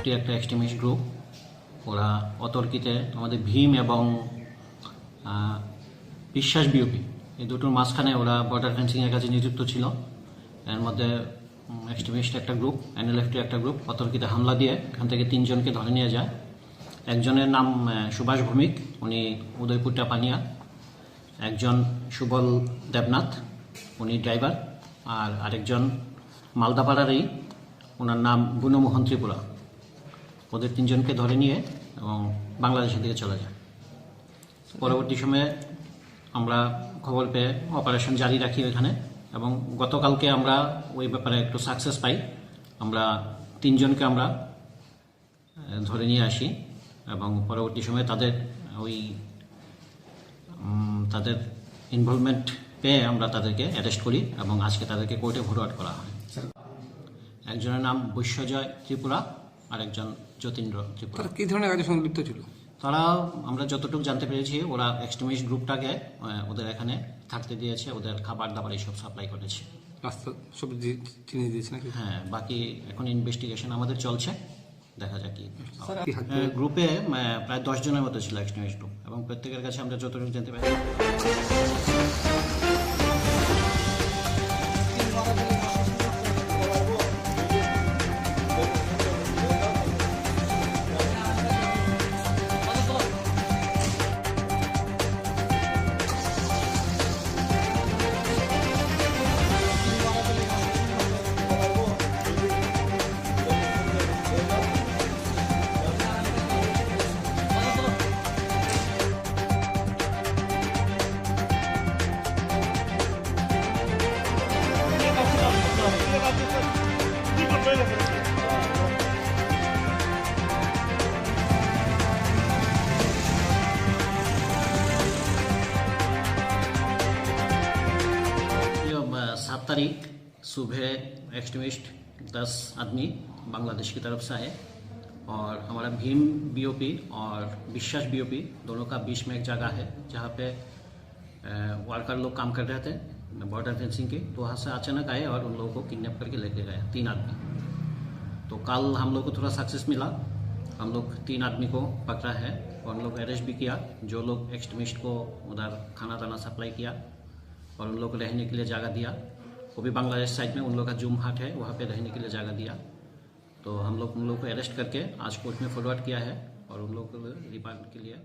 NLFT একটা extremist group. ওরা অতর্কিতে আমাদের ভীম এবং বিশ্বাস বিওপি এই দুটোর মাঝখানে ওরা বর্ডার ফেন্সিংয়ের কাছে নিযুক্ত ছিল। এর মধ্যে এক্সট্রিমিস্ট একটা গ্রুপ, এনএলএফটি একটা গ্রুপ অতর্কিতে হামলা দিয়ে এখান থেকে 3 জনকে ধরে নিয়ে যায়। একজনের নাম সুভাষ ভৌমিক, উনি উদয়পুর টাপানিয়া। একজন সুবল দেবনাথ, উনি ড্রাইভার। আর আরেকজন মালদাপাড়ারই, ওনার নাম গুণমোহন ত্রিপুরা। ওদের 3 জনকে ধরে নিয়ে এবং বাংলাদেশের দিকে চলে যায়। পরবর্তী সময়ে আমরা খবর পেয়ে অপারেশন জারি রাখি ওইখানে, এবং গতকালকে আমরা ওই ব্যাপারে একটু সাকসেস পাই। আমরা 3 জনকে আমরা ধরে নিয়ে আসি এবং পরবর্তী সময়ে তাদের তাদের ইনভলভমেন্ট পেয়ে আমরা তাদেরকে অ্যারেস্ট করি এবং আজকে তাদেরকে কোর্টে ফরওয়ার্ড করা হয়। একজনের নাম বৈশ্যজয় ত্রিপুরা আর একজন যতীন্দ্র ত্রিপুরা। কি ধরনের কাজে সংযুক্ত ছিল তারা? আমরা যতটুকু জানতে পেরেছি, ওরা এক্সট্রিমিস্ট গ্রুপটাকে ওদের এখানে থাকতে দিয়েছে, ওদের খাবার দাবার এইসব সাপ্লাই করেছে। রাস্তা সব চিনে দিয়েছে নাকি? হ্যাঁ, বাকি এখন ইনভেস্টিগেশন আমাদের চলছে, দেখা যাক কি। কি গ্রুপে প্রায় 10 জনের মতো ছিল এক্সট্রিমিস্ট গ্রুপ, এবং প্রত্যেকের কাছে আমরা যতটুকু জানতে পারি। सात तारीख सुबह एक्सट्रीमिस्ट 10 आदमी बांग्लादेश की तरफ से आए और हमारा भीम बीओपी और विश्वास बीओपी दोनों का बीच में एक जगह है जहाँ पे वर्कर लोग काम कर रहे थे बॉर्डर फेंसिंग की। तो वहाँ से अचानक आए और उन लोगों को किडनैप करके लेके गए 3 आदमी। तो कल हम लोग को थोड़ा सक्सेस मिला, हम लोग 3 आदमी को पकड़ा है और हम लोग अरेस्ट भी किया, जो लोग एक्सट्रीमिस्ट को उधर खाना दाना सप्लाई किया और उन लोग को रहने के लिए जगह दिया। वो भी बांग्लादेश साइड में उन लोग का जूम हाट है, वहाँ पे रहने के लिए जगह दिया। तो हम लोग उन लोग को अरेस्ट करके आज कोर्ट में फॉरवर्ड किया है और उन लोग को रिमांड के लिए